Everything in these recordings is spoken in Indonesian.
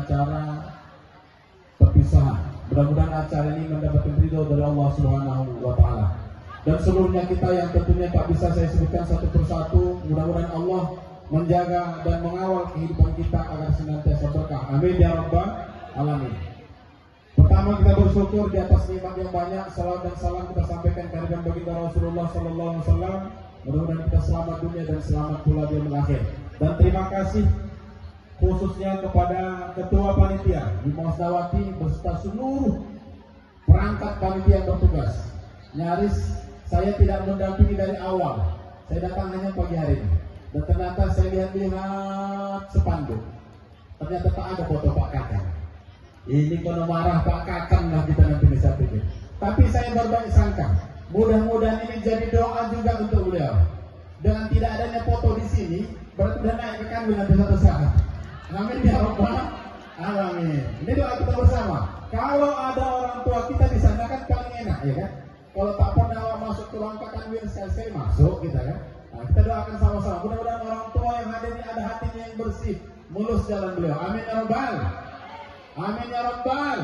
acara perpisahan. Mudah-mudahan acara ini mendapatkan ridho dari Allah Subhanahu wa Ta'ala. Dan seluruhnya kita yang tentunya tak bisa saya sebutkan satu persatu, mudah-mudahan Allah menjaga dan mengawal kehidupan kita agar senantiasa berkah. Amin ya rabbal alamin. Pertama, kita bersyukur di atas nikmat yang banyak. Salawat dan salam kita sampaikan kehadiran baginda Rasulullah sallallahu alaihi wasallam. Mudah-mudahan kita selamat dunia dan selamat pula di yaumil akhir. Dan terima kasih khususnya kepada Ketua Panitia Ibu Masdawati beserta seluruh perangkat panitia yang bertugas. Nyaris saya tidak mendampingi dari awal. Saya datang hanya pagi hari ini. Dan ternyata saya lihat sepanduk. Ternyata tak ada foto Pak Kakang. Ini kalau marah Pak Kakang lah kita nanti bisa pikir. Tapi saya berbaik sangka. Mudah-mudahan ini jadi doa juga untuk beliau. Dengan tidak adanya foto di sini, berarti sudah naik ke kami nanti satu saat. Amin ya rabbal alamin. Ini doa kita bersama. Kalau ada orang tua kita di sana kan paling enak, ya kan? Kalau tak pernah masuk ke ruang kakak sekali masuk kita kan. Nah, kita doakan sama-sama. Mudah-mudahan orang tua yang hadir ini ada hatinya yang bersih, mulus jalan beliau. Amin ya rabbal. Amin ya rabbal.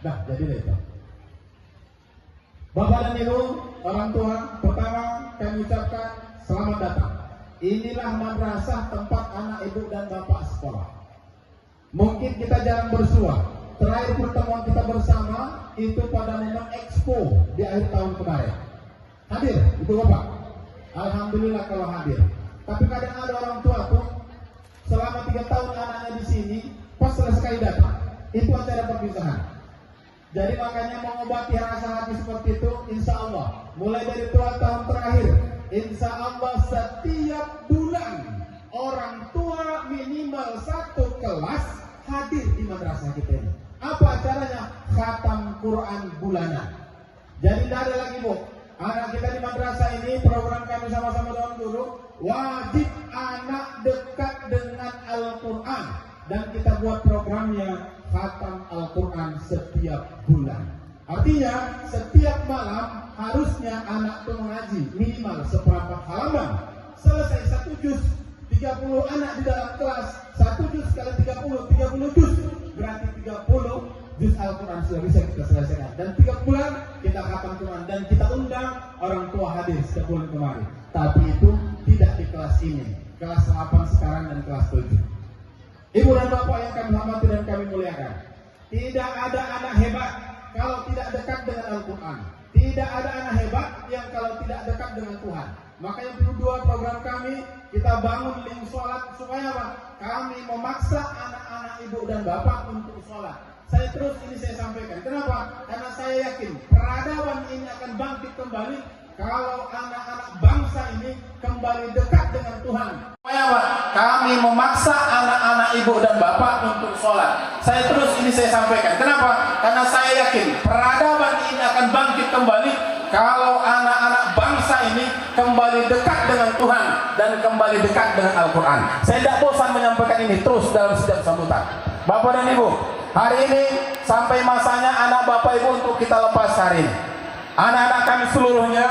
Dah jadilah itu. Bapak dan Ibu, orang tua, pertama kami ucapkan selamat datang. Inilah madrasah tempat anak ibu dan bapak sekolah. Mungkin kita jarang bersua. Terakhir pertemuan kita bersama itu pada momen Expo di akhir tahun kemarin. Hadir, ibu bapak. Alhamdulillah kalau hadir. Tapi kadang ada orang tua tuh selama 3 tahun anaknya di sini, pas selesai datang, itu acara perpisahan. Jadi makanya mengobati rasa hati seperti itu, insya Allah mulai dari 2 tahun terakhir, insya Allah setiap bulan orang tua minimal 1 kelas hadir di madrasah kita ini. Apa acaranya? Khatam Quran bulanan. Jadi tidak ada lagi bu, anak kita di madrasah ini, program kami sama-sama dengan guru, wajib anak dekat dengan Al-Quran. Dan kita buat programnya khatam Al-Quran setiap bulan. Artinya setiap malam harusnya anak itu mengaji minimal seperempat halaman. Selesai 1 juz, 30 anak di dalam kelas, 1 juz kali 30 juz, berarti 30 juz Al-Quran sudah bisa kita selesaikan. Dan 3 bulan kita khatam Quran dan kita undang orang tua hadir setiap bulan kemarin. Tapi itu tidak di kelas ini, kelas 8 sekarang dan kelas 7. Ibu dan bapak yang kami hormati dan kami muliakan, tidak ada anak hebat kalau tidak dekat dengan Al-Quran. Tidak ada anak hebat yang kalau tidak dekat dengan Tuhan. Makanya dua program kami, kita bangun link sholat supaya apa? Kami memaksa anak-anak ibu dan bapak untuk sholat. Saya sampaikan. Kenapa? Karena saya yakin peradaban ini akan bangkit kembali kalau anak-anak bangsa ini kembali dekat dengan Tuhan. Supaya apa? Kami memaksa anak-anak ibu dan bapak untuk sholat. Saya sampaikan. Kenapa? Karena saya yakin peradaban ini akan bangkit kembali kalau anak-anak bangsa ini kembali dekat dengan Tuhan dan kembali dekat dengan Al-Quran. Saya tidak bosan menyampaikan ini terus dalam setiap sambutan. Bapak dan Ibu, hari ini sampai masanya anak bapak ibu untuk kita lepas hari ini. Anak-anak kami seluruhnya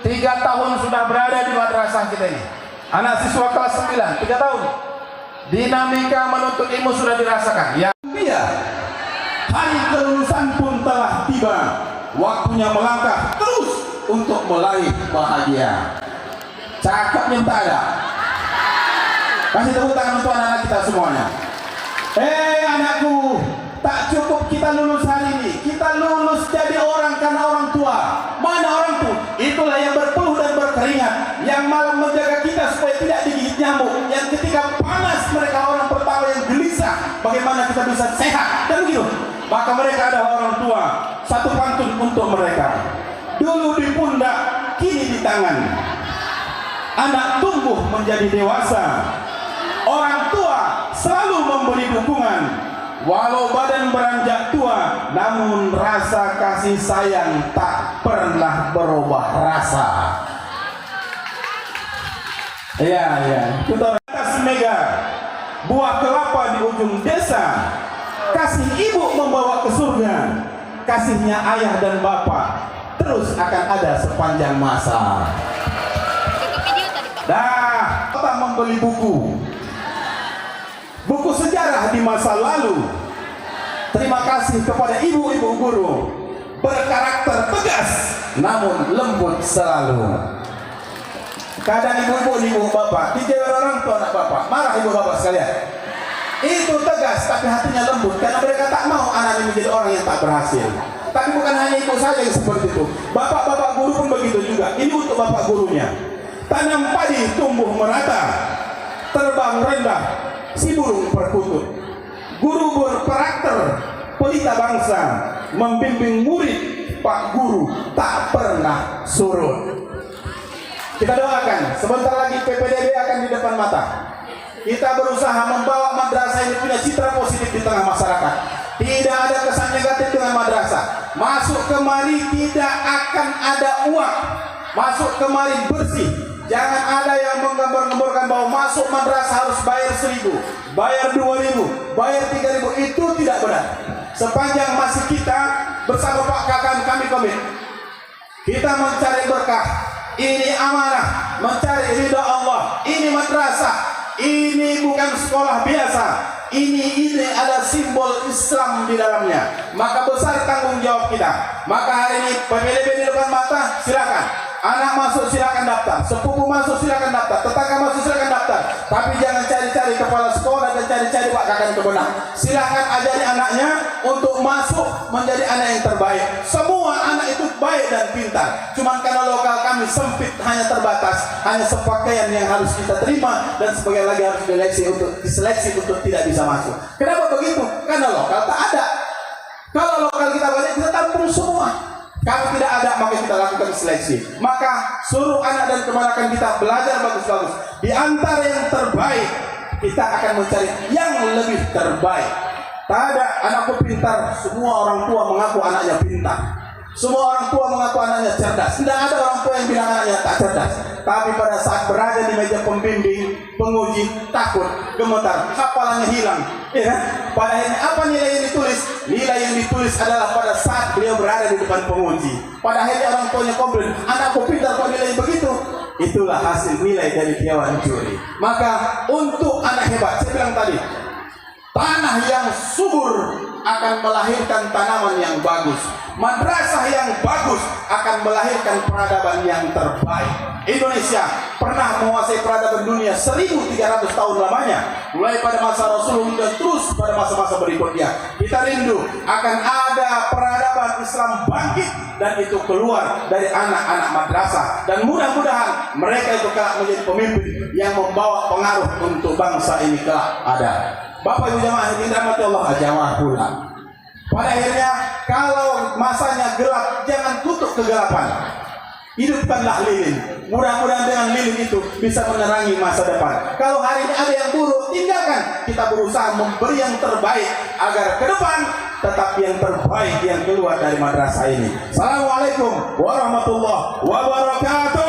3 tahun sudah berada di madrasah kita ini. Anak siswa kelas 9, 3 tahun. Dinamika menuntut ilmu sudah dirasakan. Ya, hari kelulusan pun telah tiba. Waktunya melangkah terus untuk meraih bahagia. Cakep minta ada. Kasih tepuk tangan untuk anak-anak kita semuanya. Anakku, tak cukup kita lulus hari ini. Kita lulus jadi orang karena orang tua. Mana orang tua? Itulah yang berpeluh dan berkeringat, yang malam menjaga kita supaya tidak digigit nyamuk, yang ketika panas mereka orang pertama yang gelisah bagaimana kita bisa sehat dan begitu. Maka mereka adalah orang tua. Satu pantun untuk mereka. Dulu di pundak, kini di tangan. Anak tumbuh menjadi dewasa. Orang tua selalu memberi dukungan. Walau badan beranjak tua, namun rasa kasih sayang tak pernah berubah rasa. Kita atas mega buah kelapa di ujung desa. Kasih ibu membawa ke surga. Kasihnya ayah dan bapak terus akan ada sepanjang masa. Kita membeli buku sejarah di masa lalu. Terima kasih kepada ibu-ibu guru, berkarakter tegas namun lembut selalu. Kadang ibu-ibu nih, ibu bapak dijawab orang tua anak bapak, marah ibu bapak sekalian. Itu tegas tapi hatinya lembut, karena mereka tak mau anaknya menjadi orang yang tak berhasil. Tapi bukan hanya ibu saja yang seperti itu, bapak-bapak guru pun begitu juga. Ini untuk bapak gurunya. Tanam padi tumbuh merata, terbang rendah si burung perkutut. Guru berkarakter pelita bangsa, membimbing murid Pak Guru tak pernah surut. Kita doakan, sebentar lagi PPDB akan di depan mata. Kita berusaha membawa madrasah ini punya citra positif di tengah masyarakat. Tidak ada kesan negatif dengan madrasah. Masuk kemari tidak akan ada uang. Masuk kemari bersih. Jangan ada yang menggambar-gambarkan bahwa masuk madrasah harus bayar 1.000, bayar 2.000, bayar 3.000. Itu tidak benar. Sepanjang masih kita bersama Pak Kakan, kami komit. Kita mencari berkah. Ini amanah, mencari ridha Allah. Ini madrasah. Ini bukan sekolah biasa. Ini ada simbol Islam di dalamnya. Maka besar tanggung jawab kita. Maka hari ini PPDB di depan mata, silakan. Anak masuk silakan daftar, sepupu masuk silakan daftar, tetangga masuk silakan daftar. Tapi jangan cari-cari kepala sekolah dan cari-cari Pak Kakan kebenar. Silakan ajari anaknya untuk masuk menjadi anak yang terbaik. Semua anak itu baik dan pintar. Cuman karena lokal kami sempit, hanya terbatas, hanya sepakaian yang harus kita terima dan sebagian lagi harus diseleksi untuk tidak bisa masuk. Kenapa begitu? Karena lokal tak ada. Kalau lokal kita banyak, kita tampung semua. Kalau tidak ada, maka kita lakukan seleksi. Maka suruh anak dan keponakan kita belajar bagus-bagus. Di antara yang terbaik, kita akan mencari yang lebih terbaik. Tak ada anakku pintar, semua orang tua mengaku anaknya pintar. Semua orang tua mengaku anaknya cerdas. Tidak ada orang tua yang bilang anaknya tak cerdas. Tapi pada saat berada di meja pembimbing, penguji, takut, gemetar, hafalannya hilang. Ya, pada akhirnya apa nilai yang ditulis? Nilai yang ditulis adalah pada saat beliau berada di depan penguji. Pada akhirnya orang tuanya komplain, anakku pintar kok nilai begitu. Itulah hasil nilai dari Dewan Juri. Maka untuk anak hebat, saya bilang tadi, tanah yang subur akan melahirkan tanaman yang bagus. Madrasah yang bagus akan melahirkan peradaban yang terbaik. Indonesia pernah menguasai peradaban dunia 1.300 tahun lamanya, mulai pada masa Rasulullah dan terus pada masa-masa berikutnya. Kita rindu akan ada peradaban Islam bangkit dan itu keluar dari anak-anak madrasah, dan mudah-mudahan mereka itu kelak menjadi pemimpin yang membawa pengaruh untuk bangsa ini kelak ada. Bapak Ibu jamaah yang dirahmati Allah, jamaah pula. Pada akhirnya, kalau masanya gelap, jangan tutup kegelapan. Hidupkanlah lilin. Mudah-mudahan dengan lilin itu bisa menerangi masa depan. Kalau hari ini ada yang buruk, tinggalkan. Kita berusaha memberi yang terbaik agar ke depan tetap yang terbaik yang keluar dari madrasah ini. Assalamualaikum warahmatullahi wabarakatuh.